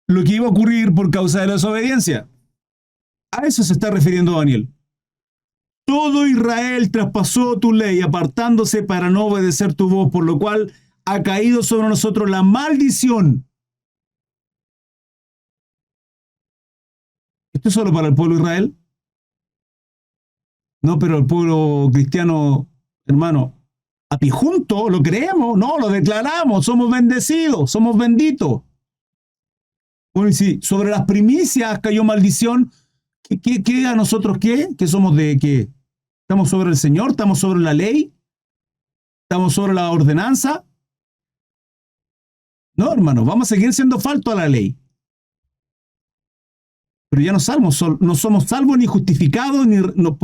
lo que iba a ocurrir por causa de la desobediencia. A eso se está refiriendo Daniel. Todo Israel traspasó tu ley, apartándose para no obedecer tu voz, por lo cual ha caído sobre nosotros la maldición. ¿Esto es solo para el pueblo de Israel? No, pero el pueblo cristiano, hermano, a ti junto lo creemos, no, lo declaramos, somos bendecidos, somos benditos. Bueno, y si sobre las primicias cayó maldición, ¿qué a nosotros qué? ¿Qué somos de qué? ¿Estamos sobre el Señor? ¿Estamos sobre la ley? ¿Estamos sobre la ordenanza? No, hermano, vamos a seguir siendo faltos a la ley. Pero ya no somos salvos ni justificados, ni, no,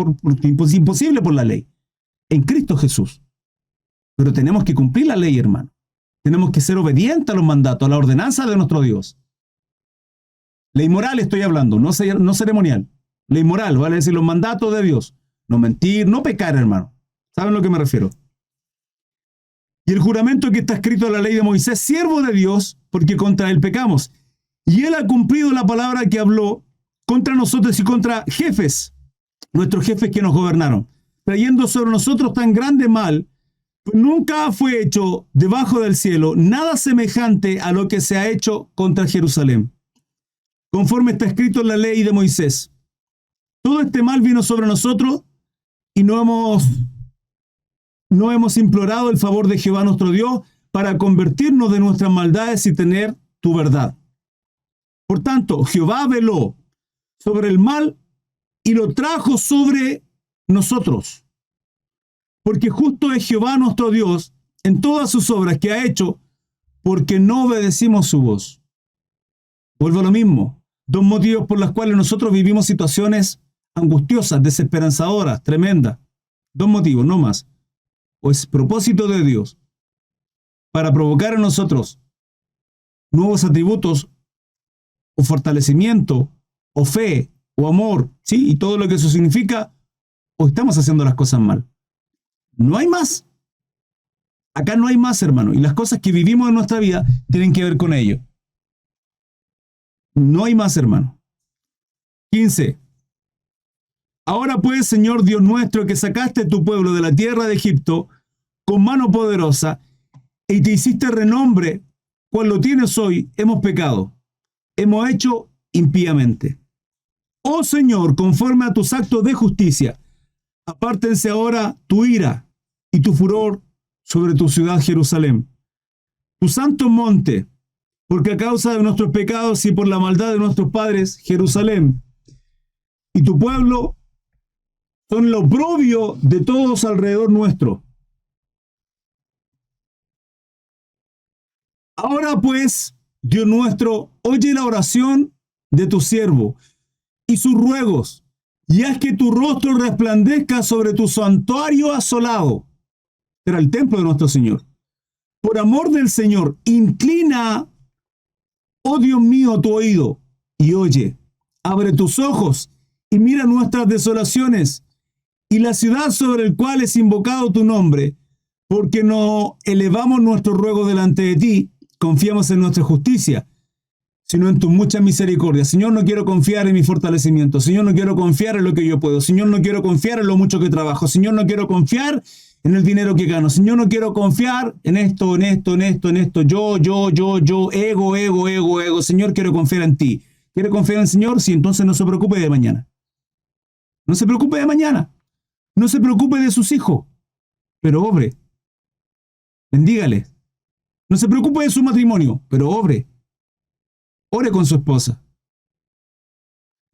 es imposible por la ley. En Cristo Jesús. Pero tenemos que cumplir la ley, hermano. Tenemos que ser obedientes a los mandatos, a la ordenanza de nuestro Dios. Ley moral estoy hablando, no ceremonial. Ley moral, vale decir los mandatos de Dios. No mentir, no pecar, hermano. ¿Saben a lo que me refiero? Y el juramento que está escrito en la ley de Moisés, siervo de Dios, porque contra él pecamos. Y él ha cumplido la palabra que habló contra nosotros y contra jefes, nuestros jefes que nos gobernaron, trayendo sobre nosotros tan grande mal, pues nunca fue hecho debajo del cielo nada semejante a lo que se ha hecho contra Jerusalén, conforme está escrito en la ley de Moisés. Todo este mal vino sobre nosotros y no hemos implorado el favor de Jehová nuestro Dios para convertirnos de nuestras maldades y tener tu verdad. Por tanto, Jehová veló sobre el mal y lo trajo sobre nosotros. Porque justo es Jehová nuestro Dios en todas sus obras que ha hecho, porque no obedecimos su voz. Vuelvo a lo mismo. Dos motivos por los cuales nosotros vivimos situaciones angustiosas, desesperanzadoras, tremendas. Dos motivos, no más. O es propósito de Dios para provocar en nosotros nuevos atributos o fortalecimiento o fe o amor, ¿sí? Y todo lo que eso significa, o estamos haciendo las cosas mal. No hay más. Acá no hay más, hermano. Y las cosas que vivimos en nuestra vida tienen que ver con ello. No hay más, hermano. 15. Ahora pues, Señor Dios nuestro, que sacaste tu pueblo de la tierra de Egipto con mano poderosa y te hiciste renombre, cual lo tienes hoy, hemos pecado. Hemos hecho impíamente. Oh Señor, conforme a tus actos de justicia, apártense ahora tu ira y tu furor sobre tu ciudad Jerusalén, tu santo monte, porque a causa de nuestros pecados y por la maldad de nuestros padres, Jerusalén y tu pueblo son el oprobio de todos alrededor nuestro. Ahora pues, Dios nuestro, oye la oración de tu siervo y sus ruegos, y haz que tu rostro resplandezca sobre tu santuario asolado. Era el templo de nuestro Señor. Por amor del Señor, inclina, oh Dios mío, tu oído y oye. Abre tus ojos y mira nuestras desolaciones y la ciudad sobre el cual es invocado tu nombre, porque no elevamos nuestro ruego delante de ti, confiamos en nuestra justicia, sino en tu mucha misericordia. Señor, no quiero confiar en mi fortalecimiento. Señor, no quiero confiar en lo que yo puedo. Señor, no quiero confiar en lo mucho que trabajo. Señor, no quiero confiar en el dinero que gano. Señor, no quiero confiar en esto, en esto, en esto, en esto. Yo, ego. Señor, quiero confiar en ti. ¿Quiere confiar en el Señor? Sí, entonces no se preocupe de mañana. No se preocupe de mañana. No se preocupe de sus hijos, pero obre. Bendígale. No se preocupe de su matrimonio, pero obre. Ore con su esposa.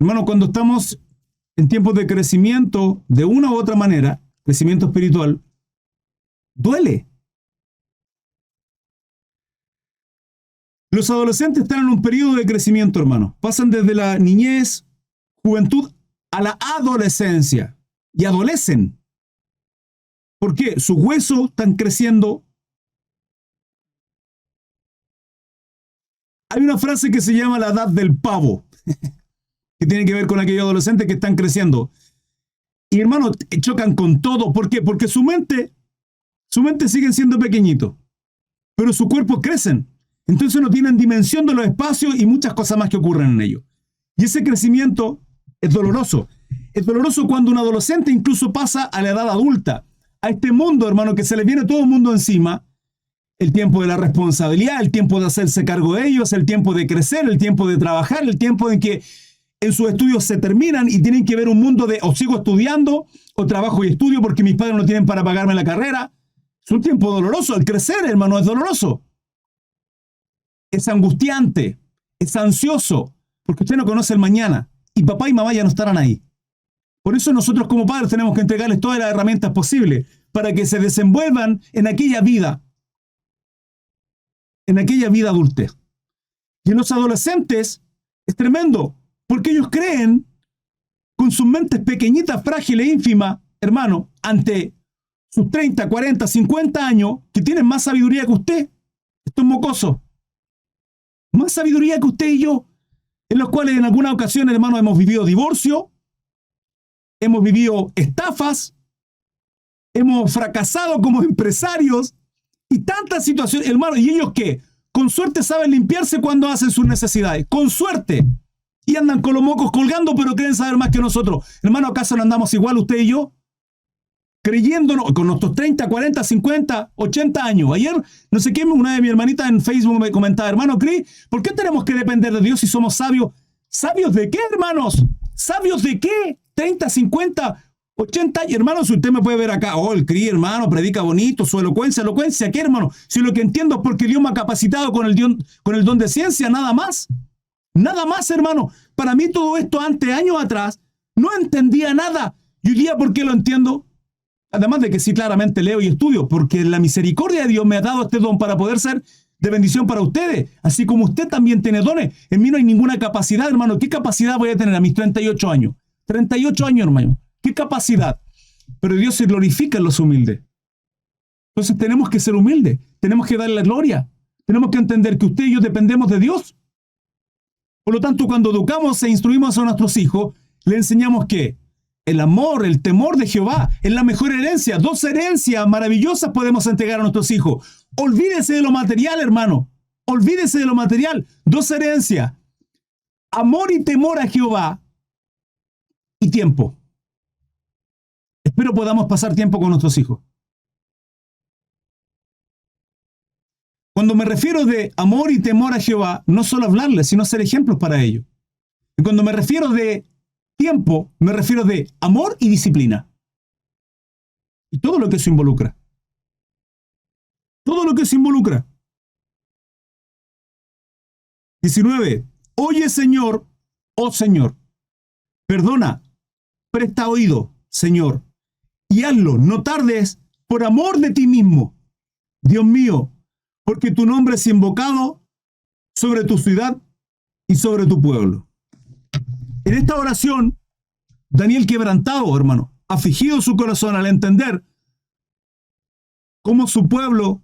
Hermano, cuando estamos en tiempos de crecimiento, de una u otra manera, crecimiento espiritual, duele. Los adolescentes están en un periodo de crecimiento, hermano. Pasan desde la niñez, juventud, a la adolescencia. Y adolecen. ¿Por qué? Sus huesos están creciendo. Hay una frase que se llama la edad del pavo, que tiene que ver con aquellos adolescentes que están creciendo. Y hermano, chocan con todo. ¿Por qué? Porque su mente sigue siendo pequeñito, pero sus cuerpos crecen. Entonces no tienen dimensión de los espacios y muchas cosas más que ocurren en ellos. Y ese crecimiento es doloroso. Es doloroso cuando un adolescente incluso pasa a la edad adulta, a este mundo, hermano, que se le viene todo el mundo encima. El tiempo de la responsabilidad, el tiempo de hacerse cargo de ellos, el tiempo de crecer, el tiempo de trabajar, el tiempo en que en sus estudios se terminan y tienen que ver un mundo de o sigo estudiando o trabajo y estudio porque mis padres no tienen para pagarme la carrera. Es un tiempo doloroso. El crecer, hermano, es doloroso. Es angustiante, es ansioso, porque usted no conoce el mañana y papá y mamá ya no estarán ahí. Por eso nosotros como padres tenemos que entregarles todas las herramientas posibles para que se desenvuelvan en aquella vida adultez. Y en los adolescentes es tremendo, porque ellos creen con sus mentes pequeñitas, frágiles, ínfimas, hermano, ante sus 30, 40, 50 años, que tienen más sabiduría que usted, estos mocosos, más sabiduría que usted y yo, en los cuales en algunas ocasiones, hermano, hemos vivido divorcio, hemos vivido estafas, hemos fracasado como empresarios, y tantas situaciones, hermano, ¿y ellos qué? Con suerte saben limpiarse cuando hacen sus necesidades, con suerte. Y andan con los mocos colgando, pero creen saber más que nosotros. Hermano, ¿acaso no andamos igual usted y yo? Creyéndonos, con nuestros 30, 40, 50, 80 años. Ayer, no sé qué, una de mis hermanitas en Facebook me comentaba, hermano Cris, ¿por qué tenemos que depender de Dios si somos sabios? ¿Sabios de qué, hermanos? ¿Sabios de qué? 30, 50, 80, y hermanos, si usted me puede ver acá, oh, el Cris, hermano, predica bonito, su elocuencia, ¿qué, hermano? Si lo que entiendo es porque Dios me ha capacitado con el don de ciencia, nada más. Nada más, hermano. Para mí todo esto antes, años atrás, no entendía nada. Y hoy día, ¿por qué lo entiendo? Además de que sí, claramente leo y estudio, porque la misericordia de Dios me ha dado este don para poder ser de bendición para ustedes, así como usted también tiene dones. En mí no hay ninguna capacidad, hermano. ¿Qué capacidad voy a tener a mis 38 años? 38 años, hermano. ¿Qué capacidad? Pero Dios se glorifica en los humildes. Entonces tenemos que ser humildes, tenemos que darle la gloria, tenemos que entender que usted y yo dependemos de Dios. Por lo tanto, cuando educamos e instruimos a nuestros hijos, le enseñamos que el amor, el temor de Jehová es la mejor herencia. 2 herencias maravillosas podemos entregar a nuestros hijos. Olvídese de lo material, hermano. Olvídese de lo material. 2 herencias. Amor y temor a Jehová y tiempo. Espero podamos pasar tiempo con nuestros hijos. Cuando me refiero de amor y temor a Jehová, no solo hablarles, sino ser ejemplos para ellos. Y cuando me refiero de tiempo, me refiero de amor y disciplina. Y todo lo que eso involucra. Todo lo que eso involucra. 19. Oye, Señor, oh Señor. Perdona, presta oído, Señor, y hazlo, no tardes, por amor de ti mismo. Dios mío, porque tu nombre es invocado sobre tu ciudad y sobre tu pueblo. En esta oración, Daniel quebrantado, hermano, afligido su corazón al entender cómo su pueblo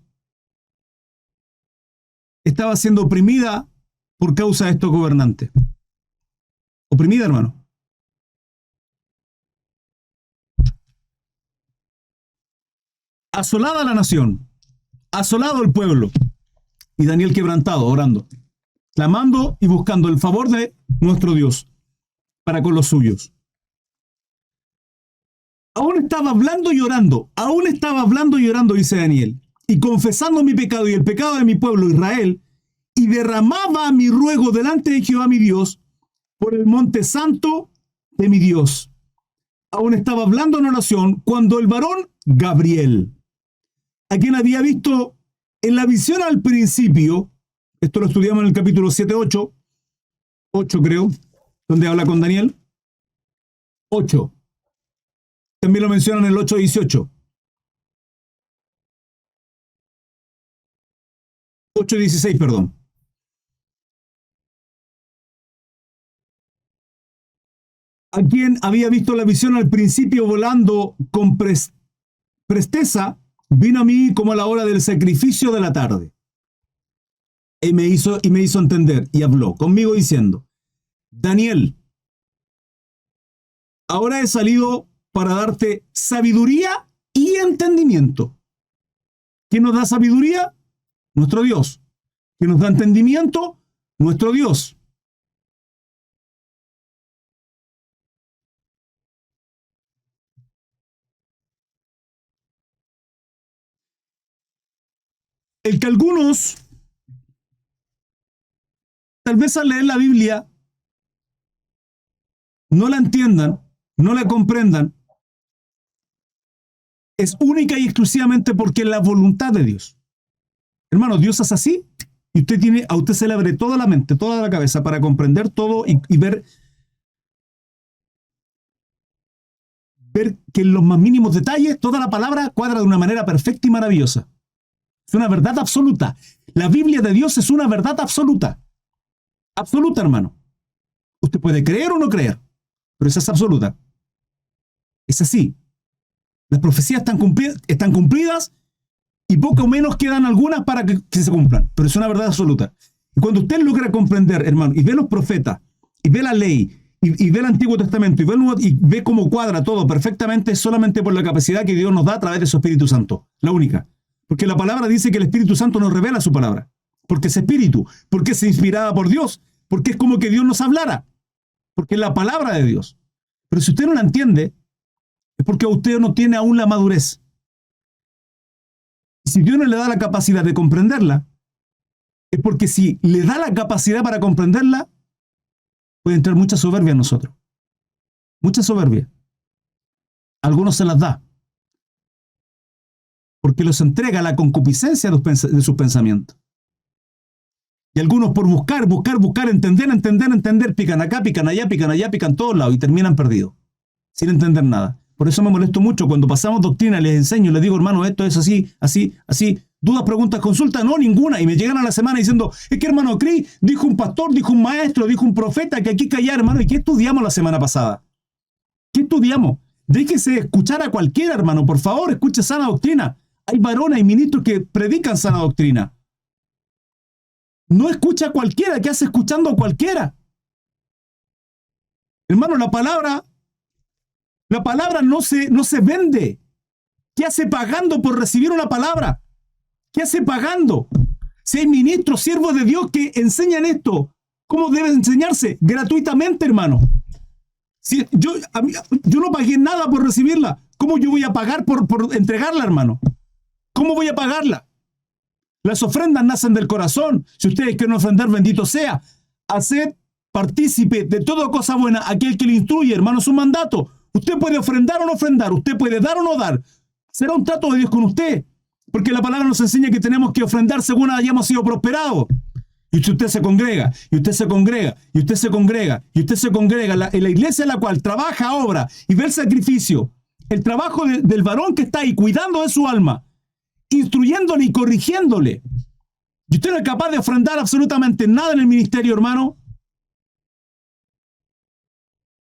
estaba siendo oprimida por causa de estos gobernantes. Oprimida, hermano. Asolada la nación, asolado el pueblo, y Daniel quebrantado, orando, clamando y buscando el favor de nuestro Dios para con los suyos. Aún estaba hablando y llorando, dice Daniel, y confesando mi pecado y el pecado de mi pueblo Israel, y derramaba mi ruego delante de Jehová mi Dios por el monte santo de mi Dios. Aún estaba hablando en oración cuando el varón Gabriel, a quien había visto en la visión al principio, esto lo estudiamos en el capítulo 7, 8 creo, donde habla con Daniel, 8. También lo mencionan en el 8:18. 8:16, perdón. A quien había visto la visión al principio volando con presteza, vino a mí como a la hora del sacrificio de la tarde. Y me hizo entender y habló conmigo diciendo, Daniel, ahora he salido para darte sabiduría y entendimiento. ¿Quién nos da sabiduría? Nuestro Dios. que nos da entendimiento, nuestro Dios. El que algunos, tal vez al leer la Biblia, no la entiendan, no la comprendan, es única y exclusivamente porque es la voluntad de Dios. Hermano, Dios es así y a usted se le abre toda la mente, toda la cabeza para comprender todo y ver que en los más mínimos detalles toda la palabra cuadra de una manera perfecta y maravillosa. Es una verdad absoluta. La Biblia de Dios es una verdad absoluta. Absoluta, hermano. Usted puede creer o no creer, pero esa es absoluta. Es así. Las profecías están cumplidas y poco menos quedan algunas para que se cumplan, pero es una verdad absoluta. Y cuando usted logra comprender, hermano, y ve los profetas, y ve la ley, y ve el Antiguo Testamento, y ve cómo cuadra todo perfectamente, solamente por la capacidad que Dios nos da a través de su Espíritu Santo. La única. Porque la palabra dice que el Espíritu Santo nos revela su palabra. Porque es Espíritu, porque es inspirada por Dios, porque es como que Dios nos hablara. Porque es la palabra de Dios. Pero si usted no la entiende, es porque usted no tiene aún la madurez. Y si Dios no le da la capacidad de comprenderla, es porque si le da la capacidad para comprenderla, puede entrar mucha soberbia en nosotros. Mucha soberbia. A algunos se las da. Porque los entrega a la concupiscencia de sus pensamientos. Y algunos por buscar, entender, pican acá, pican allá, pican todos lados y terminan perdidos, sin entender nada. Por eso me molesto mucho cuando pasamos doctrina, les enseño, les digo, hermano, esto es así, así, así. ¿Dudas, preguntas, consultas? No, ninguna. Y me llegan a la semana diciendo, es que hermano Cris, dijo un pastor, dijo un maestro, dijo un profeta que aquí callar, hermano. ¿Y qué estudiamos la semana pasada? ¿Qué estudiamos? Déjese escuchar a cualquiera, hermano. Por favor, escuche sana doctrina. Hay varones y ministros que predican sana doctrina. No escucha a cualquiera, ¿qué hace escuchando a cualquiera? Hermano, la palabra no se vende. ¿Qué hace pagando por recibir una palabra? ¿Qué hace pagando? Si hay ministros, siervos de Dios que enseñan esto, ¿cómo debe enseñarse? Gratuitamente, hermano. Si yo no pagué nada por recibirla, ¿cómo yo voy a pagar por entregarla, hermano? ¿Cómo voy a pagarla? Las ofrendas nacen del corazón. Si ustedes quieren ofrendar, bendito sea. Haced partícipe de toda cosa buena aquel que le instruye, hermano, es un mandato. Usted puede ofrendar o no ofrendar, usted puede dar o no dar. Será un trato de Dios con usted. Porque la palabra nos enseña que tenemos que ofrendar según hayamos sido prosperados. Y si usted se congrega, y usted se congrega, y usted se congrega, y usted se congrega en la iglesia en la cual trabaja, obra y ve el sacrificio, el trabajo del varón que está ahí cuidando de su alma, instruyéndole y corrigiéndole. Y usted no es capaz de ofrendar absolutamente nada en el ministerio, hermano.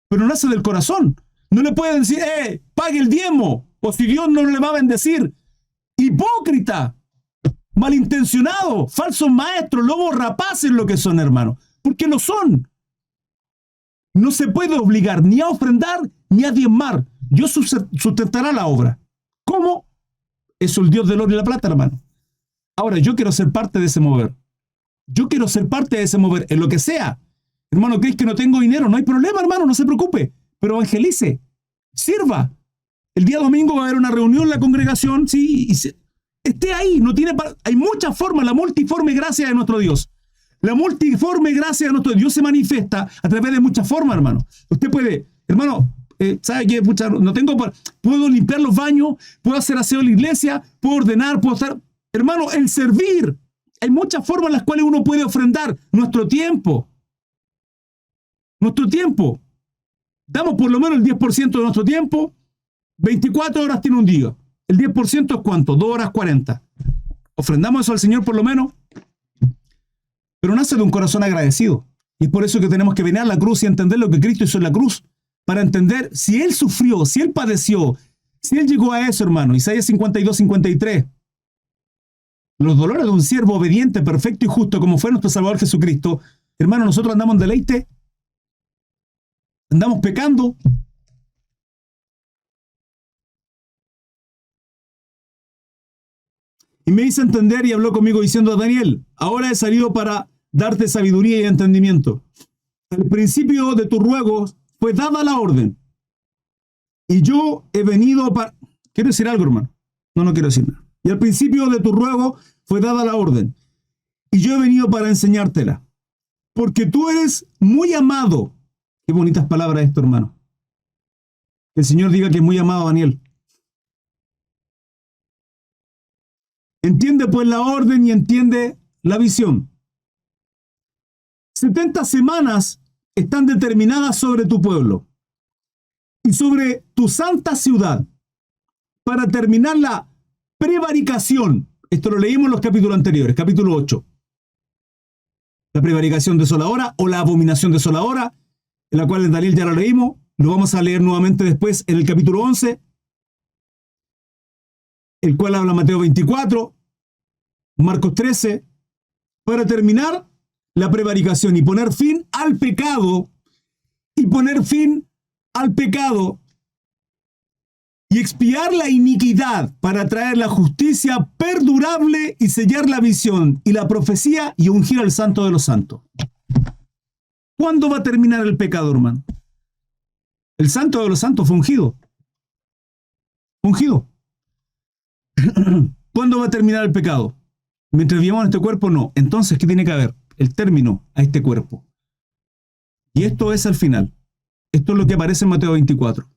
Pero nace del corazón. No le puede decir, pague el diezmo, o si Dios no le va a bendecir. Hipócrita, malintencionado, falsos maestros, lobos rapaces lo que son, hermano. Porque lo son. No se puede obligar ni a ofrendar ni a diezmar. Dios sustentará la obra. ¿Cómo? Es el Dios del oro y la plata, hermano. Ahora, yo quiero ser parte de ese mover. Yo quiero ser parte de ese mover, en lo que sea. Hermano, ¿crees que no tengo dinero? No hay problema, hermano, no se preocupe. Pero evangelice, sirva. El día domingo va a haber una reunión en la congregación, sí, esté ahí. Hay muchas formas, la multiforme gracia de nuestro Dios. La multiforme gracia de nuestro Dios se manifiesta a través de muchas formas, hermano. Usted puede, hermano, ¿sabe qué? Puedo limpiar los baños, puedo hacer aseo en la iglesia, puedo ordenar, puedo estar... Hermano, el servir. Hay muchas formas en las cuales uno puede ofrendar nuestro tiempo. Nuestro tiempo. Damos por lo menos el 10% de nuestro tiempo. 24 horas tiene un día. ¿El 10% es cuánto? 2 horas 40. ¿Ofrendamos eso al Señor por lo menos? Pero nace de un corazón agradecido. Y es por eso que tenemos que venir a la cruz y entender lo que Cristo hizo en la cruz. Para entender si Él sufrió, si Él padeció, si Él llegó a eso, hermano. Isaías 52, 53. Los dolores de un siervo obediente, perfecto y justo, como fue nuestro Salvador Jesucristo. Hermano, nosotros andamos en deleite. Andamos pecando. Y me hizo entender y habló conmigo diciendo: Daniel, ahora he salido para darte sabiduría y entendimiento. Al principio de tu ruego fue dada la orden. Y yo he venido para... ¿Quiero decir algo, hermano? No quiero decir nada. Y al principio de tu ruego fue dada la orden. Y yo he venido para enseñártela. Porque tú eres muy amado. Qué bonitas palabras esto, hermano. Que el Señor diga que es muy amado, Daniel. Entiende pues la orden y entiende la visión. 70 semanas están determinadas sobre tu pueblo y sobre tu santa ciudad para terminar la prevaricación. Esto lo leímos en los capítulos anteriores, capítulo 8. La prevaricación desoladora o la abominación desoladora, en la cual en Daniel ya lo leímos. Lo vamos a leer nuevamente después en el capítulo 11, el cual habla Mateo 24, Marcos 13, para terminar la prevaricación y poner fin al pecado, y expiar la iniquidad para traer la justicia perdurable y sellar la visión y la profecía y ungir al santo de los santos. ¿Cuándo va a terminar el pecado, hermano? El santo de los santos fue ungido. Ungido. ¿Cuándo va a terminar el pecado? Mientras vivamos en este cuerpo, no. Entonces, ¿qué tiene que haber? El término a este cuerpo. Y esto es al final. Esto es lo que aparece en Mateo 24.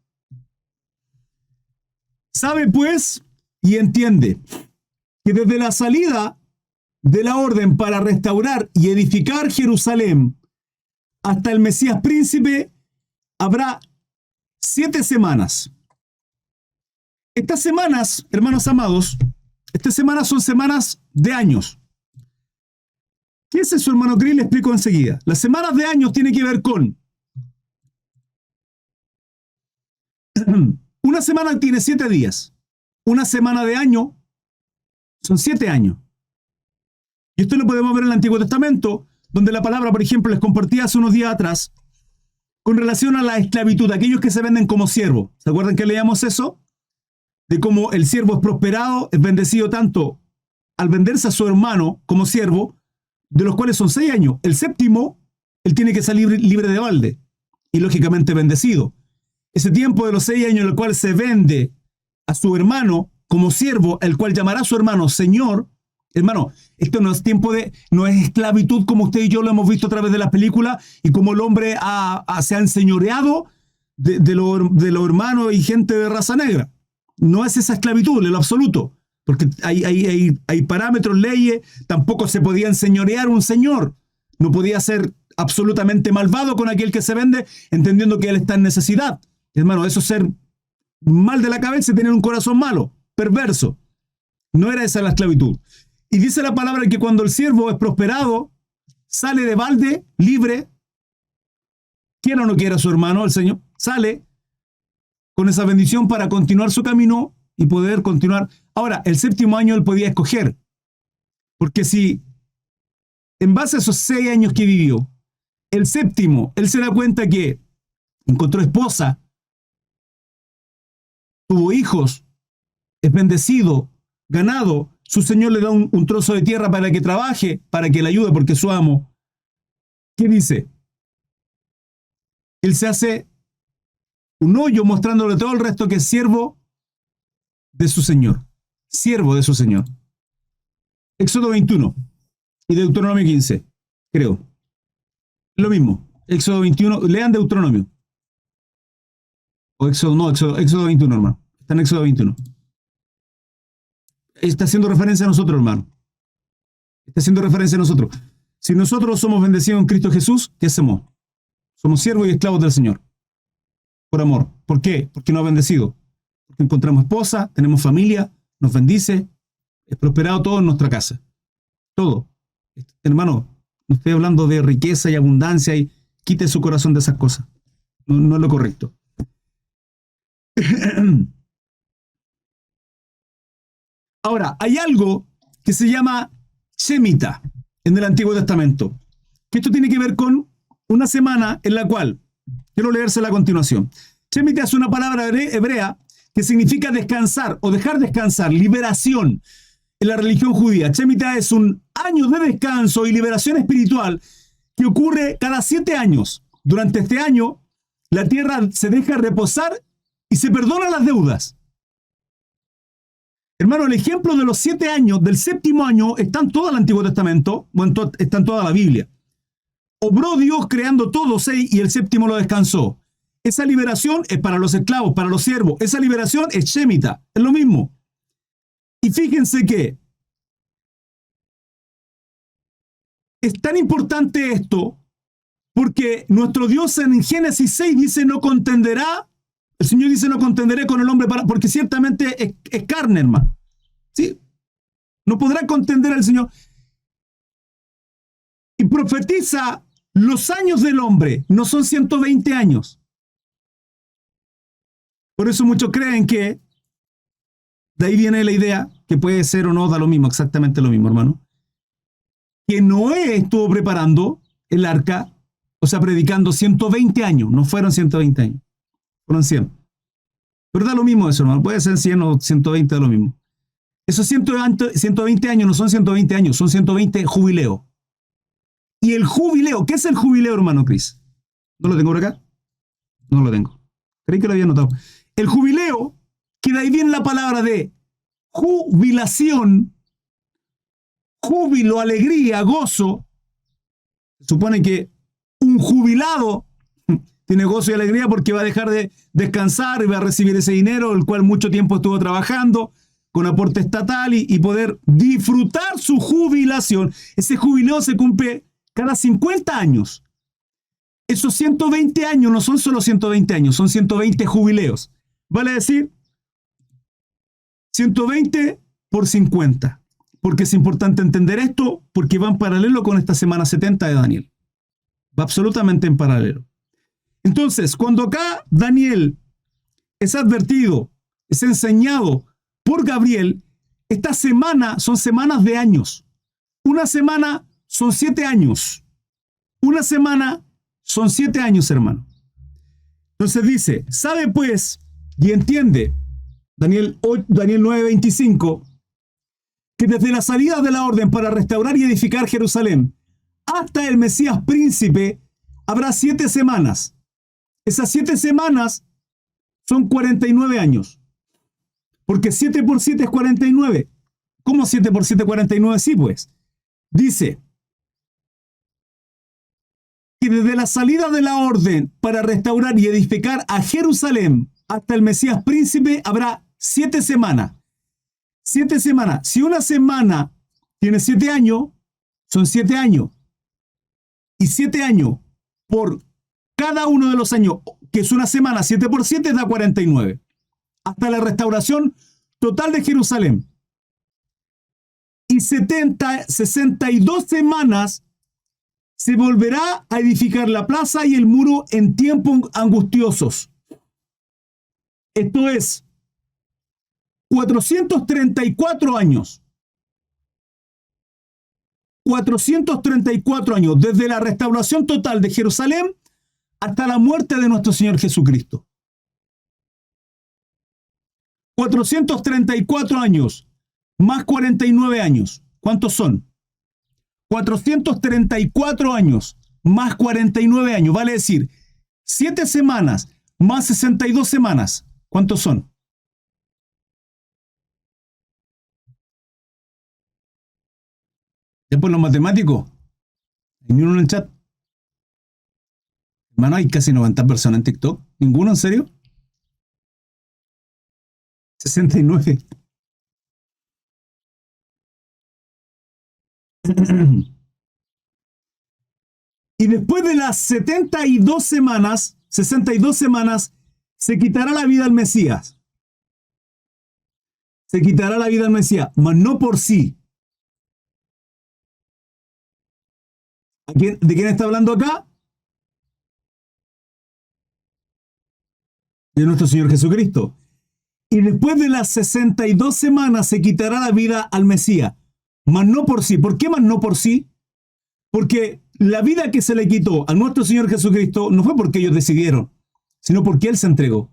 Sabe pues y entiende que desde la salida de la orden para restaurar y edificar Jerusalén hasta el Mesías príncipe habrá 7 semanas. Estas semanas, hermanos amados, estas semanas son semanas de años. ¿Qué es eso, hermano Cris? Le explico enseguida. Las semanas de años tienen que ver con... Una semana tiene 7 días. Una semana de año son 7 años. Y esto lo podemos ver en el Antiguo Testamento, donde la palabra, por ejemplo, les compartí hace unos días atrás, con relación a la esclavitud, aquellos que se venden como siervos. ¿Se acuerdan que leíamos eso? De cómo el siervo es prosperado, es bendecido tanto al venderse a su hermano como siervo, de los cuales son 6 años. El séptimo, él tiene que salir libre de balde y lógicamente bendecido. Ese tiempo de los 6 años en el cual se vende a su hermano como siervo, el cual llamará a su hermano Señor. Hermano, esto no es tiempo no es esclavitud como usted y yo lo hemos visto a través de las películas y como el hombre se ha enseñoreado de los hermanos y gente de raza negra. No es esa esclavitud en lo absoluto, porque hay parámetros, leyes. Tampoco se podía enseñorear un señor. No podía ser absolutamente malvado con aquel que se vende, entendiendo que él está en necesidad. Hermano, eso es ser mal de la cabeza y tener un corazón malo, perverso. No era esa la esclavitud. Y dice la palabra que cuando el siervo es prosperado, sale de balde, libre, quiera o no quiera su hermano, el Señor, sale con esa bendición para continuar su camino y poder continuar. Ahora, el séptimo año él podía escoger, porque si en base a esos 6 años que vivió, el séptimo, él se da cuenta que encontró esposa, tuvo hijos, es bendecido, ganado, su señor le da un trozo de tierra para que trabaje, para que le ayude, porque es su amo. ¿Qué dice? Él se hace un hoyo mostrándole todo el resto que es siervo de su señor. Siervo de su señor. Éxodo 21 y Deuteronomio 15, creo. Lo mismo. Éxodo 21, lean Deuteronomio. O Éxodo 21, hermano. Está en Éxodo 21. Está haciendo referencia a nosotros, hermano. Está haciendo referencia a nosotros. Si nosotros somos bendecidos en Cristo Jesús, ¿qué hacemos? Somos siervos y esclavos del Señor. Por amor. ¿Por qué? Porque nos ha bendecido. Porque encontramos esposa, tenemos familia, nos bendice, es prosperado todo en nuestra casa. Todo. Hermano, no estoy hablando de riqueza y abundancia y quite su corazón de esas cosas. No es lo correcto. Ahora, hay algo que se llama Shemitah en el Antiguo Testamento, que esto tiene que ver con una semana en la cual, quiero leérsela a continuación. Shemitah es una palabra hebrea que significa descansar o dejar descansar, liberación. en la religión judía. Shemitah es un año de descanso y liberación espiritual que ocurre cada 7 años. Durante este año, la tierra se deja reposar y se perdonan las deudas. Hermano, el ejemplo de los 7 años, del séptimo año, está en todo el Antiguo Testamento, está en toda la Biblia. Obró Dios creando todo 6 y el séptimo lo descansó. Esa liberación es para los esclavos, para los siervos. Esa liberación es Shemitah, es lo mismo. Y fíjense que es tan importante esto porque nuestro Dios en Génesis 6 dice no contenderá, el Señor dice no contenderé con el hombre porque ciertamente es carne, hermano. ¿Sí? No podrá contender al Señor. Y profetiza los años del hombre, no son 120 años. Por eso muchos creen que de ahí viene la idea, que puede ser o no, da lo mismo, exactamente lo mismo, hermano, que Noé estuvo preparando el arca, o sea, predicando 120 años, no fueron 120 años, fueron 100. Pero da lo mismo eso, hermano, puede ser 100 o 120, da lo mismo. Esos 120 años no son 120 años, son 120 jubileos. Y el jubileo, ¿qué es el jubileo, hermano Cris? ¿No lo tengo por acá? No lo tengo. Creí que lo había notado. El jubileo, que de ahí viene la palabra de jubilación, júbilo, alegría, gozo. Se supone que un jubilado tiene gozo y alegría porque va a dejar de descansar y va a recibir ese dinero, el cual mucho tiempo estuvo trabajando con aporte estatal y poder disfrutar su jubilación. Ese jubileo se cumple cada 50 años. Esos 120 años no son solo 120 años, son 120 jubileos. Vale decir, 120 por 50. Porque es importante entender esto, porque va en paralelo con esta semana 70 de Daniel. Va absolutamente en paralelo. Entonces, cuando acá Daniel es advertido, es enseñado por Gabriel, esta semana son semanas de años. Una semana son 7 años. Una semana son 7 años, hermano. Entonces dice, sabe pues y entiende, Daniel 9:25, que desde la salida de la orden para restaurar y edificar Jerusalén hasta el Mesías príncipe habrá 7 semanas. Esas 7 semanas son 49 años. Porque 7 por 7 es 49. ¿Cómo 7 por 7 es 49? Sí, pues. Dice que desde la salida de la orden para restaurar y edificar a Jerusalén hasta el Mesías príncipe habrá 7 semanas. 7 semanas. Si una semana tiene 7 años, son 7 años. Y 7 años por cada uno de los años, que es una semana, 7 por 7 da 49. Hasta la restauración total de Jerusalén. Y 62 semanas se volverá a edificar la plaza y el muro en tiempos angustiosos. Esto es 434 años. 434 años, desde la restauración total de Jerusalén hasta la muerte de nuestro Señor Jesucristo. 434 años, más 49 años. ¿Cuántos son? 434 años, más 49 años. Vale decir, 7 semanas, más 62 semanas. ¿Cuántos son? Después los matemáticos. ¿Hay ninguno en el chat? Hermano, hay casi 90 personas en TikTok. ¿Ninguno, en serio? 69. Y después de las 62 semanas, 62 semanas, se quitará la vida al Mesías. Se quitará la vida al Mesías, mas no por sí. ¿De quién está hablando acá? De nuestro Señor Jesucristo. Y después de las 62 semanas se quitará la vida al Mesías, mas no por sí. ¿Por qué mas no por sí? Porque la vida que se le quitó a nuestro Señor Jesucristo no fue porque ellos decidieron, sino porque Él se entregó.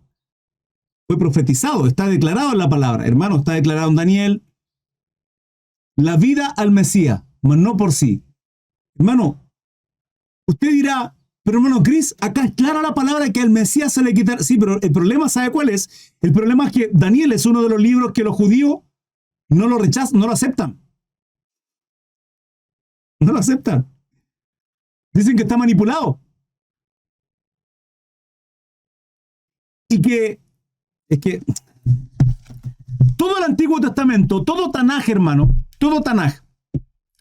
Fue profetizado, está declarado en la palabra. Hermano, está declarado en Daniel, la vida al Mesías, mas no por sí. Hermano, usted dirá, pero hermano Chris, acá es clara la palabra que al Mesías se le quitará. Sí, pero el problema, ¿sabe cuál es? El problema es que Daniel es uno de los libros que los judíos no lo rechazan, no lo aceptan. No lo aceptan. Dicen que está manipulado. Y que, es que todo el Antiguo Testamento, todo Tanaj, hermano, todo Tanaj,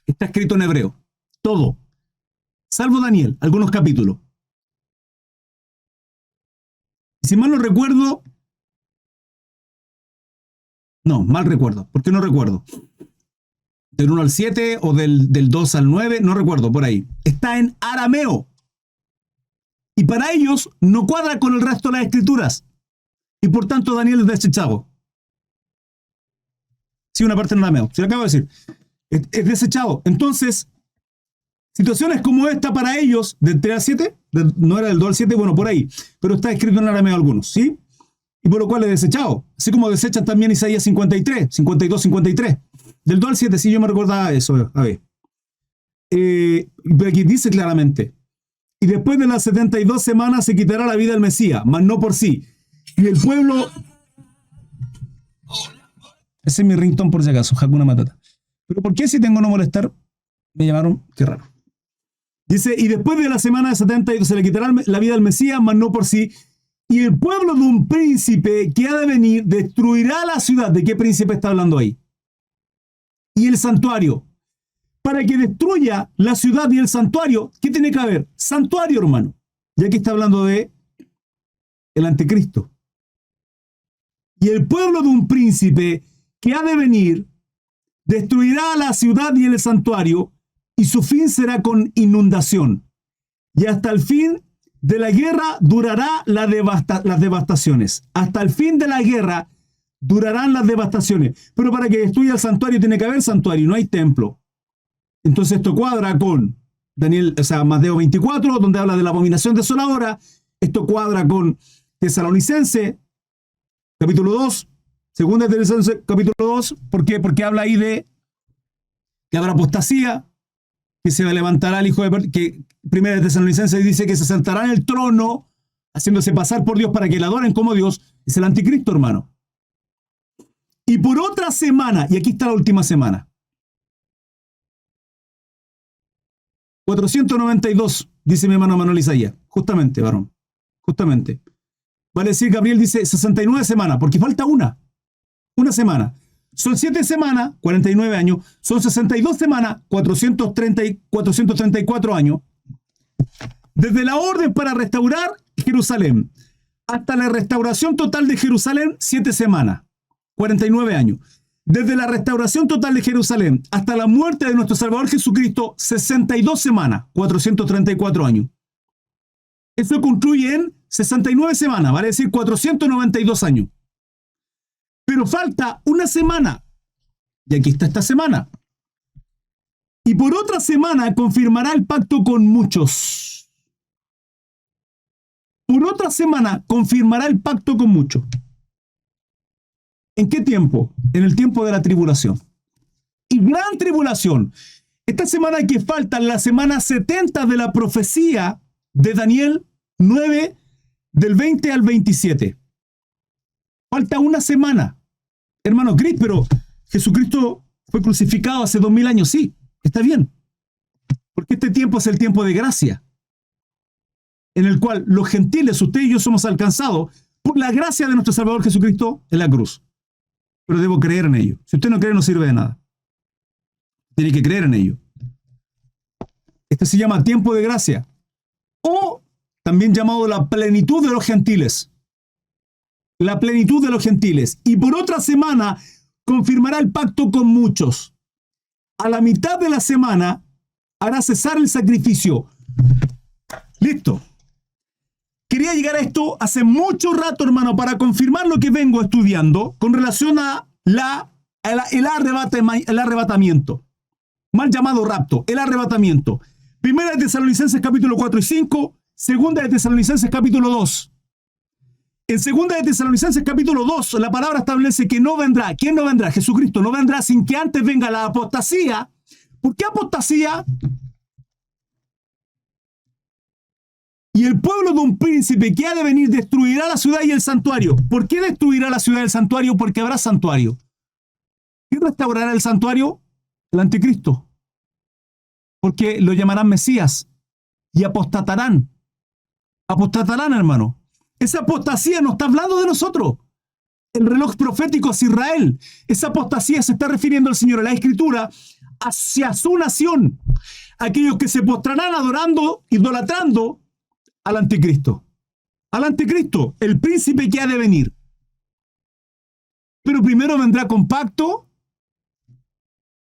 está escrito en hebreo. Todo. Salvo Daniel, algunos capítulos. Y si mal no recuerdo, no, mal recuerdo, porque no recuerdo. Del 1 al 7 o del 2 al 9, no recuerdo, por ahí. Está en arameo. Y para ellos no cuadra con el resto de las escrituras. Y por tanto Daniel es desechado. Sí, una parte en arameo, se lo acabo de decir. Es desechado. Entonces, situaciones como esta para ellos, del 3 al 7, no era del 2 al 7, bueno, por ahí. Pero está escrito en arameo algunos, ¿sí? Y por lo cual es desechado. Así como desechan también Isaías 53, 52, 53. Del 2 al 7, sí, yo me recordaba eso. A ver. Pero aquí dice claramente: y después de las 72 semanas se quitará la vida al Mesías, mas no por sí. Y el pueblo... Ese es mi ringtone por si acaso, Hakuna Matata. Pero ¿por qué si tengo no molestar? Me llamaron, qué raro. Dice, y después de la semana de 72 se le quitará la vida al Mesías, mas no por sí. Y el pueblo de un príncipe que ha de venir destruirá la ciudad. ¿De qué príncipe está hablando ahí? Y el santuario. Para que destruya la ciudad y el santuario, ¿qué tiene que haber? Santuario, hermano. Y aquí está hablando de el anticristo. Y el pueblo de un príncipe que ha de venir destruirá la ciudad y el santuario, y su fin será con inundación. Y hasta el fin de la guerra durará las devastaciones. Hasta el fin de la guerra durarán las devastaciones. Pero para que destruya el santuario tiene que haber santuario, no hay templo. Entonces esto cuadra con Mateo 24, donde habla de la abominación desoladora. Esto cuadra con Tesalonicense, capítulo 2. Segunda de Tesalonicense, capítulo 2. ¿Por qué? Porque habla ahí de que habrá apostasía, que se levantará el hijo de... que Primera de Tesalonicense dice que se sentará en el trono, haciéndose pasar por Dios para que le adoren como Dios. Es el anticristo, hermano. Y por otra semana, y aquí está la última semana, 492, dice mi hermano Manuel Isaías. Justamente, varón. Justamente. Vale decir, Gabriel dice 69 semanas, porque falta una semana. Son 7 semanas, 49 años. Son 62 semanas, 434 años. Desde la orden para restaurar Jerusalén hasta la restauración total de Jerusalén, 7 semanas, 49 años. Desde la restauración total de Jerusalén hasta la muerte de nuestro Salvador Jesucristo, 62 semanas, 434 años. Eso concluye en 69 semanas, vale decir 492 años. Pero falta una semana. Y aquí está esta semana. Y por otra semana confirmará el pacto con muchos. Por otra semana confirmará el pacto con muchos. ¿En qué tiempo? En el tiempo de la tribulación. Y gran tribulación. Esta semana que falta, la semana 70 de la profecía de Daniel 9, del 20 al 27. Falta una semana. Hermano Cris, pero Jesucristo fue crucificado hace 2000 años. Sí, está bien. Porque este tiempo es el tiempo de gracia, en el cual los gentiles, usted y yo, somos alcanzados por la gracia de nuestro Salvador Jesucristo en la cruz. Pero debo creer en ello. Si usted no cree, no sirve de nada. Tiene que creer en ello. Este se llama tiempo de gracia, o también llamado la plenitud de los gentiles. La plenitud de los gentiles. Y por otra semana confirmará el pacto con muchos. A la mitad de la semana hará cesar el sacrificio. Listo. Quería llegar a esto hace mucho rato, hermano, para confirmar lo que vengo estudiando con relación a el arrebatamiento. Mal llamado rapto, el arrebatamiento. Primera de Tesalonicenses capítulo 4 y 5, segunda de Tesalonicenses capítulo 2. En 2 Tesalonicenses capítulo 2, la palabra establece que no vendrá. ¿Quién no vendrá? Jesucristo no vendrá sin que antes venga la apostasía. ¿Por qué apostasía? Y el pueblo de un príncipe que ha de venir destruirá la ciudad y el santuario. ¿Por qué destruirá la ciudad y el santuario? Porque habrá santuario. ¿Quién restaurará el santuario? El anticristo. Porque lo llamarán Mesías y apostatarán. Apostatarán, hermano. Esa apostasía no está hablando de nosotros. El reloj profético es Israel. Esa apostasía se está refiriendo al Señor en la Escritura hacia su nación. Aquellos que se postrarán adorando, idolatrando al anticristo. Al anticristo, el príncipe que ha de venir. Pero primero vendrá con pacto,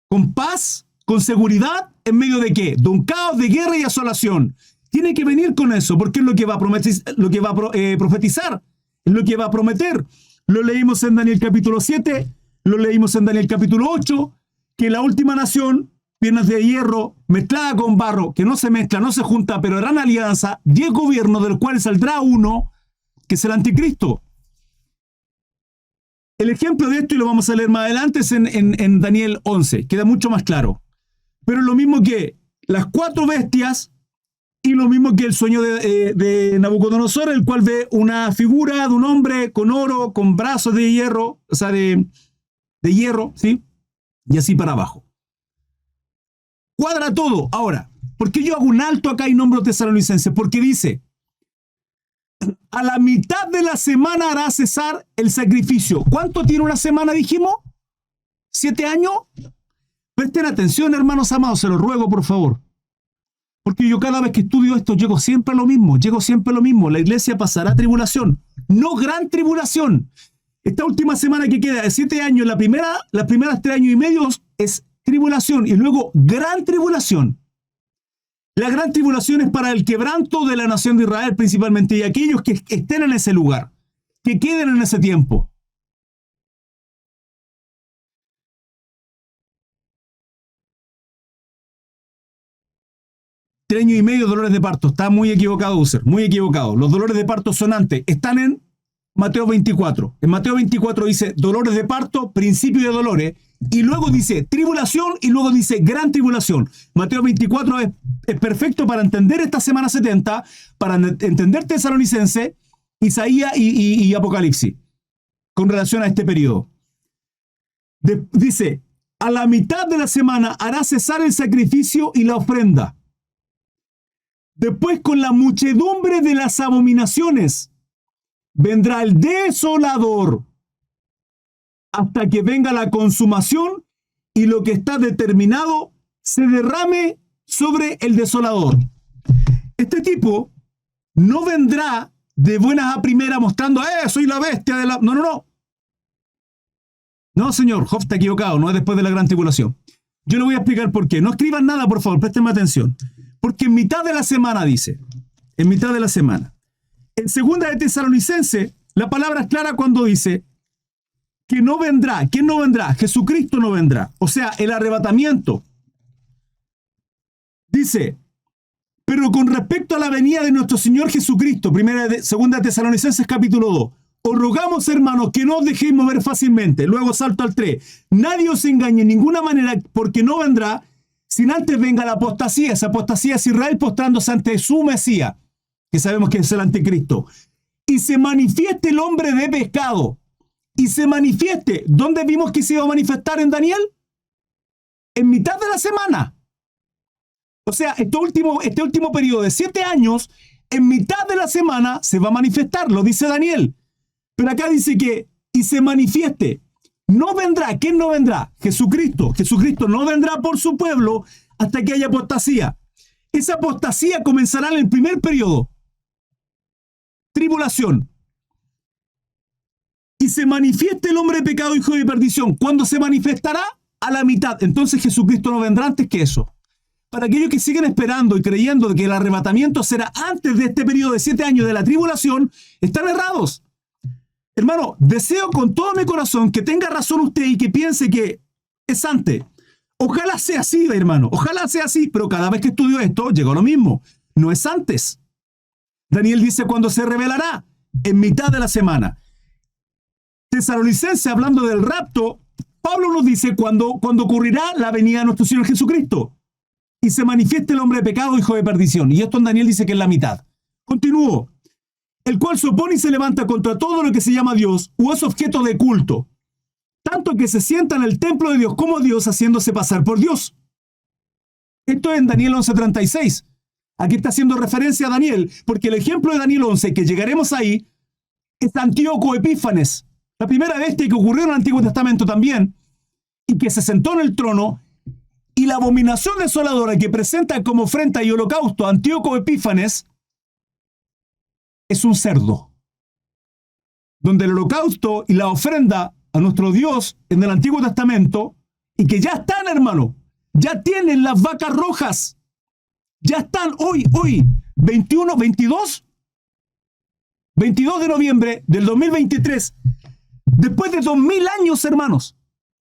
con paz, con seguridad, ¿en medio de qué? De un caos, de guerra y asolación. Tiene que venir con eso, porque es lo que va a profetizar, es lo que va a prometer. Lo leímos en Daniel capítulo 7, lo leímos en Daniel capítulo 8, que la última nación, piernas de hierro, mezclada con barro, que no se mezcla, no se junta, pero harán alianza, 10 gobiernos, del cual saldrá uno, que es el anticristo. El ejemplo de esto, y lo vamos a leer más adelante, es en Daniel 11, queda mucho más claro. Pero es lo mismo que las 4 bestias y lo mismo que el sueño de Nabucodonosor, el cual ve una figura de un hombre con oro, con brazos de hierro, o sea, de hierro, ¿sí? Y así para abajo. Cuadra todo. Ahora, ¿por qué yo hago un alto acá y nombro Tesalonicenses? Porque dice, a la mitad de la semana hará cesar el sacrificio. ¿Cuánto tiene una semana, dijimos? ¿7 años? Presten atención, hermanos amados, se los ruego, por favor. Porque yo cada vez que estudio esto llego siempre a lo mismo. La iglesia pasará tribulación, no gran tribulación. Esta última semana que queda de 7 años, las primeras 3 años y medio es tribulación y luego gran tribulación. La gran tribulación es para el quebranto de la nación de Israel principalmente y aquellos que estén en ese lugar, que queden en ese tiempo. Año y medio dolores de parto. Está muy equivocado, User. Muy equivocado. Los dolores de parto sonantes están en Mateo 24. En Mateo 24 dice dolores de parto, principio de dolores. Y luego dice tribulación y luego dice gran tribulación. Mateo 24 es perfecto para entender esta semana 70, para entender Tesalonicense, Isaías y Apocalipsis. Con relación a este periodo. Dice, a la mitad de la semana hará cesar el sacrificio y la ofrenda. Después, con la muchedumbre de las abominaciones, vendrá el desolador hasta que venga la consumación y lo que está determinado se derrame sobre el desolador. Este tipo no vendrá de buenas a primeras mostrando, soy la bestia de la... No. No, señor, Job está equivocado, no es después de la gran tribulación. Yo le voy a explicar por qué. No escriban nada, por favor, préstenme atención. Porque en mitad de la semana dice, en mitad de la semana. En 2 Tesalonicenses, la palabra es clara cuando dice que no vendrá. ¿Quién no vendrá? Jesucristo no vendrá. O sea, el arrebatamiento. Dice, pero con respecto a la venida de nuestro Señor Jesucristo, 2 Tesalonicenses capítulo 2, os rogamos, hermanos, que no os dejéis mover fácilmente. Luego salto al 3. Nadie os engañe en ninguna manera, porque no vendrá sin antes venga la apostasía. Esa apostasía es Israel postrándose ante su Mesías, que sabemos que es el anticristo. Y se manifieste el hombre de pecado. Y se manifieste. ¿Dónde vimos que se iba a manifestar en Daniel? En mitad de la semana. O sea, este último periodo de 7 años, en mitad de la semana se va a manifestar, lo dice Daniel. Pero acá dice que, y se manifieste. No vendrá. ¿Quién no vendrá? Jesucristo. Jesucristo no vendrá por su pueblo hasta que haya apostasía. Esa apostasía comenzará en el primer periodo. Tribulación. Y se manifieste el hombre de pecado, hijo de perdición. ¿Cuándo se manifestará? A la mitad. Entonces Jesucristo no vendrá antes que eso. Para aquellos que siguen esperando y creyendo que el arrebatamiento será antes de este periodo de 7 años de la tribulación, están errados. Hermano, deseo con todo mi corazón que tenga razón usted y que piense que es antes. Ojalá sea así, hermano. Ojalá sea así, pero cada vez que estudio esto, llega a lo mismo. No es antes. Daniel dice cuándo se revelará. en mitad de la semana. Tesalonicenses, hablando del rapto, Pablo nos dice cuando ocurrirá la venida de nuestro Señor Jesucristo y se manifieste el hombre de pecado, hijo de perdición. Y esto en Daniel dice que es la mitad. Continúo. El cual se opone y se levanta contra todo lo que se llama Dios o es objeto de culto, tanto que se sienta en el templo de Dios como Dios, haciéndose pasar por Dios. Esto es en Daniel 11:36. Aquí está haciendo referencia a Daniel, porque el ejemplo de Daniel 11, que llegaremos ahí, es Antíoco Epífanes, la primera bestia que ocurrió en el Antiguo Testamento también, y que se sentó en el trono, y la abominación desoladora que presenta como ofrenda y holocausto a Antíoco Epífanes es un cerdo, donde el holocausto y la ofrenda a nuestro Dios en el Antiguo Testamento, y que ya están, hermano, ya tienen las vacas rojas, ya están hoy, 22 de noviembre del 2023, después de 2000 años, hermanos,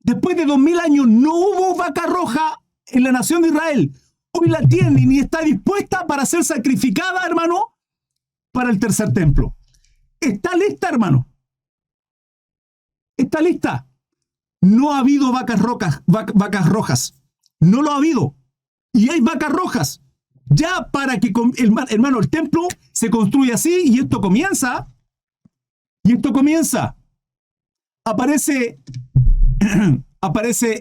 después de 2000 años no hubo vaca roja en la nación de Israel. Hoy la tienen y está dispuesta para ser sacrificada, hermano, para el tercer templo. Está lista, hermano. Está lista. No ha habido vacas rojas. No lo ha habido. Y hay vacas rojas. Ya para que, hermano, el templo se construye así y esto comienza. Aparece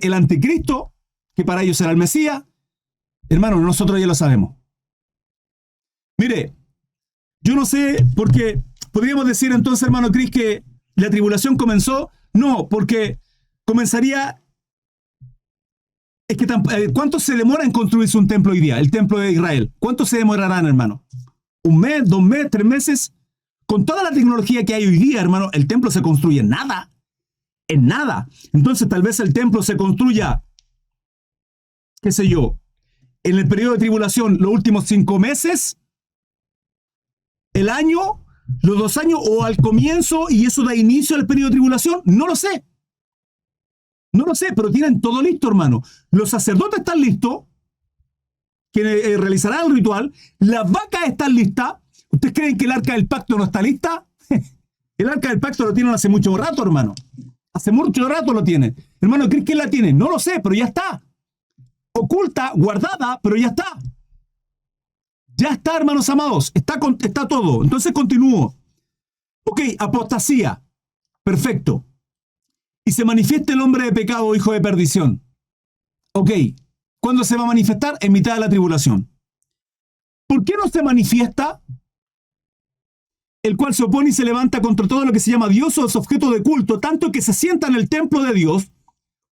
el anticristo, que para ellos será el Mesías. Hermano, nosotros ya lo sabemos. Mire, yo no sé, porque podríamos decir entonces, hermano Cris, que la tribulación comenzó. No, porque comenzaría... Es que ¿cuánto se demora en construirse un templo hoy día? El templo de Israel. ¿Cuánto se demorarán, hermano? ¿Un mes, 2 meses, 3 meses? Con toda la tecnología que hay hoy día, hermano, el templo se construye en nada. En nada. Entonces tal vez el templo se construya, qué sé yo, en el periodo de tribulación, los últimos 5 meses, el año, los 2 años, o al comienzo, y eso da inicio al periodo de tribulación. No lo sé. No lo sé, pero tienen todo listo, hermano. Los sacerdotes están listos, que realizarán el ritual. Las vacas están listas. ¿Ustedes creen que el arca del pacto no está lista? El arca del pacto lo tienen hace mucho rato, hermano. Hace mucho rato lo tienen. Hermano, ¿crees que la tiene? No lo sé, pero ya está. Oculta, guardada, pero ya está. Ya está, hermanos amados. Está todo. Entonces continúo. Ok, apostasía. Perfecto. Y se manifiesta el hombre de pecado, hijo de perdición. Ok, ¿cuándo se va a manifestar? En mitad de la tribulación. ¿Por qué no se manifiesta? El cual se opone y se levanta contra todo lo que se llama Dios o es objeto de culto, tanto que se sienta en el templo de Dios,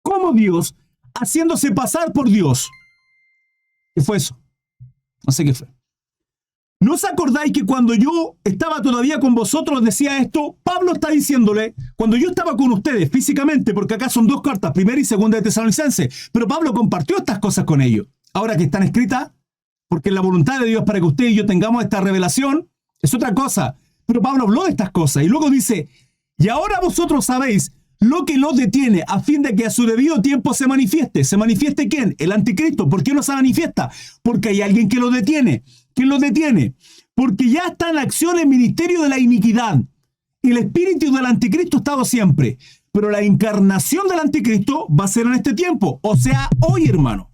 como Dios, haciéndose pasar por Dios. ¿Qué fue eso? No sé qué fue. ¿No os acordáis que cuando yo estaba todavía con vosotros decía esto? Pablo está diciéndole, cuando yo estaba con ustedes físicamente, porque acá son 2 cartas, primera y segunda de Tesalonicenses, pero Pablo compartió estas cosas con ellos. Ahora que están escritas, porque la voluntad de Dios para que usted y yo tengamos esta revelación, es otra cosa. Pero Pablo habló de estas cosas y luego dice, y ahora vosotros sabéis lo que los detiene a fin de que a su debido tiempo se manifieste. ¿Se manifieste quién? El anticristo. ¿Por qué no se manifiesta? Porque hay alguien que lo detiene. ¿Quién lo detiene? Porque ya está en acción el ministerio de la iniquidad. El espíritu del anticristo ha estado siempre. Pero la encarnación del anticristo va a ser en este tiempo. O sea, hoy, hermano.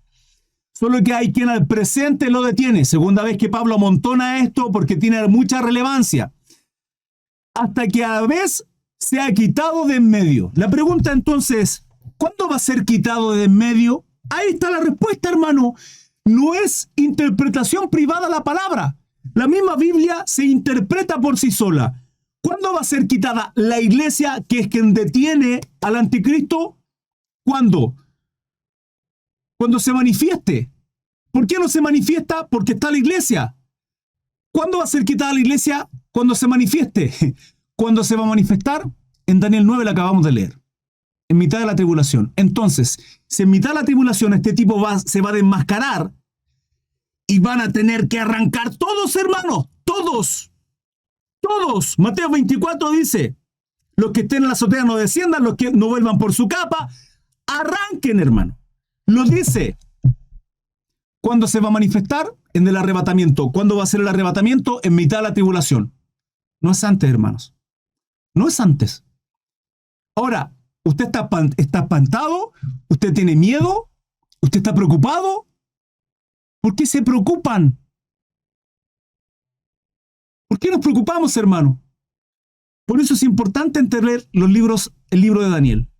Solo que hay quien al presente lo detiene. Segunda vez que Pablo amontona esto porque tiene mucha relevancia. Hasta que a la vez se ha quitado de en medio. La pregunta entonces, ¿cuándo va a ser quitado de en medio? Ahí está la respuesta, hermano. No es interpretación privada la palabra. La misma Biblia se interpreta por sí sola. ¿Cuándo va a ser quitada la iglesia, que es quien detiene al anticristo? ¿Cuándo? Cuando se manifieste. ¿Por qué no se manifiesta? Porque está la iglesia. ¿Cuándo va a ser quitada la iglesia? Cuando se manifieste. ¿Cuándo se va a manifestar? En Daniel 9 la acabamos de leer. En mitad de la tribulación. Entonces, si en mitad de la tribulación este tipo se va a desmascarar y van a tener que arrancar todos, hermanos. Todos. Todos. Mateo 24 dice, los que estén en la azotea no desciendan, los que no vuelvan por su capa, arranquen, hermano. Lo dice. ¿Cuándo se va a manifestar? En el arrebatamiento. ¿Cuándo va a ser el arrebatamiento? En mitad de la tribulación. No es antes, hermanos. No es antes. Ahora, usted está espantado, usted tiene miedo, usted está preocupado. ¿Por qué se preocupan? ¿Por qué nos preocupamos, hermano? Por eso es importante entender el libro de Daniel.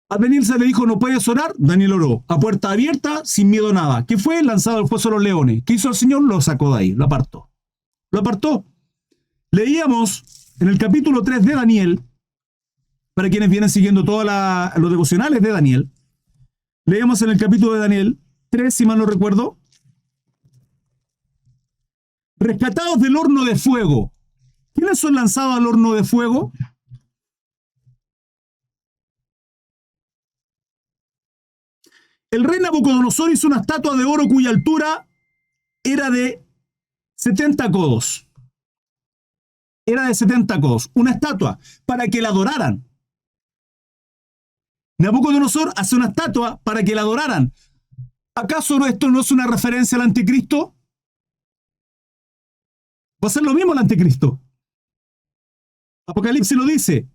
A Daniel se le dijo, no puedes orar, Daniel oró. A puerta abierta, sin miedo a nada. ¿Qué fue? Lanzado al foso de los leones. ¿Qué hizo el Señor? Lo sacó de ahí, lo apartó. Lo apartó. Leíamos en el capítulo 3 de Daniel, para quienes vienen siguiendo todos los devocionales de Daniel, leíamos en el capítulo de Daniel 3, si mal no recuerdo, rescatados del horno de fuego. ¿Quiénes son lanzados al horno de fuego? El rey Nabucodonosor hizo una estatua de oro cuya altura era de 70 codos. Era de 70 codos. Una estatua para que la adoraran. Nabucodonosor hace una estatua para que la adoraran. ¿Acaso esto no es una referencia al anticristo? Va a ser lo mismo el anticristo. Apocalipsis lo dice.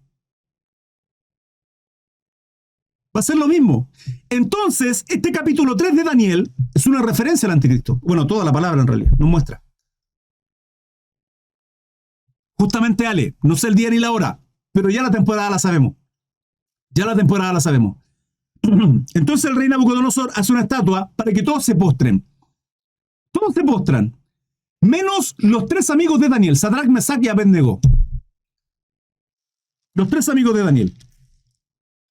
Va a ser lo mismo. Entonces, este capítulo 3 de Daniel es una referencia al anticristo. Bueno, toda la palabra en realidad nos muestra. Justamente, Ale, no sé el día ni la hora, pero ya la temporada la sabemos. Ya la temporada la sabemos. Entonces el rey Nabucodonosor hace una estatua para que todos se postren. Todos se postran. Menos los 3 amigos de Daniel, Sadrach, Mesach y Abednego. Los 3 amigos de Daniel.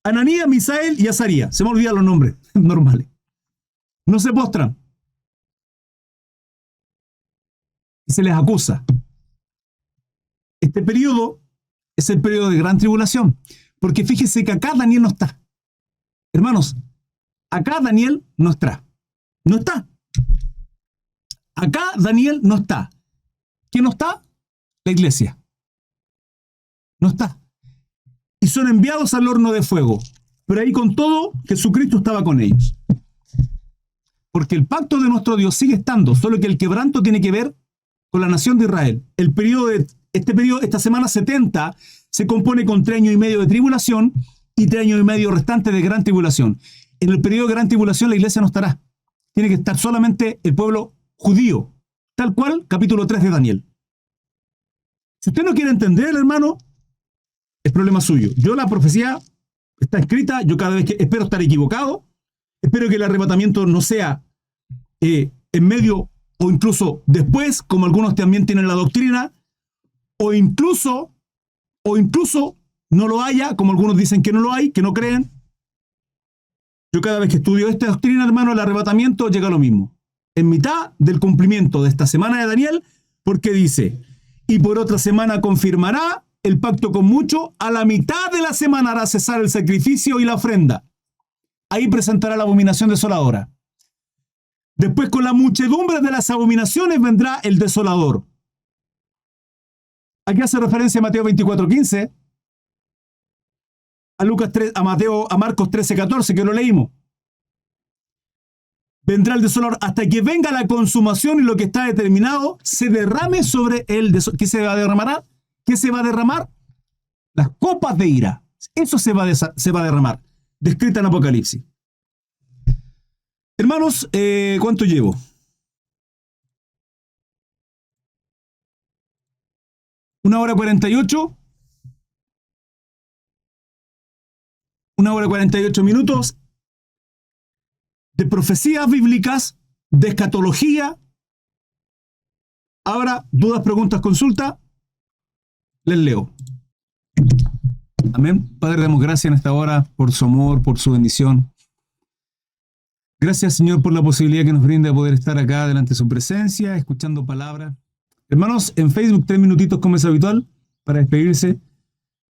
Ananías, Misael y Azarías. Se me olvidan los nombres normales. No se postran. Y se les acusa. Este periodo es el periodo de gran tribulación. Porque fíjese que acá Daniel no está. Hermanos, acá Daniel no está. No está. Acá Daniel no está. ¿Quién no está? La iglesia. No está. Y son enviados al horno de fuego. Pero ahí con todo, Jesucristo estaba con ellos. Porque el pacto de nuestro Dios sigue estando, solo que el quebranto tiene que ver con la nación de Israel. Esta semana 70, se compone con 3 años y medio de tribulación y 3 años y medio restantes de gran tribulación. En el periodo de gran tribulación la iglesia no estará. Tiene que estar solamente el pueblo judío. Tal cual, capítulo 3 de Daniel. Si usted no quiere entender, hermano, es problema suyo. La profecía está escrita, yo cada vez que espero estar equivocado, espero que el arrebatamiento no sea en medio o incluso después, como algunos también tienen la doctrina, o incluso no lo haya, como algunos dicen que no lo hay, que no creen. Yo cada vez que estudio esta doctrina, hermano, el arrebatamiento llega a lo mismo. En mitad del cumplimiento de esta semana de Daniel, porque dice, y por otra semana confirmará el pacto con muchos, a la mitad de la semana hará cesar el sacrificio y la ofrenda. Ahí presentará la abominación desoladora. Después con la muchedumbre de las abominaciones vendrá el desolador. Aquí hace referencia a Mateo 24:15, a Marcos 13:14, que lo leímos. Vendrá el desolador hasta que venga la consumación y lo que está determinado se derrame sobre él. ¿Qué se va a derramar? ¿Qué se va a derramar? Las copas de ira. Eso se va a derramar. Descrita en Apocalipsis. Hermanos, ¿cuánto llevo? 1 hora 48. 1 hora 48 minutos de profecías bíblicas, de escatología. Ahora, dudas, preguntas, consulta. Les leo. Amén. Padre, damos gracias en esta hora por su amor, por su bendición. Gracias, Señor, por la posibilidad que nos brinda de poder estar acá delante de su presencia, escuchando palabras. Hermanos, en Facebook 3 minutitos como es habitual para despedirse.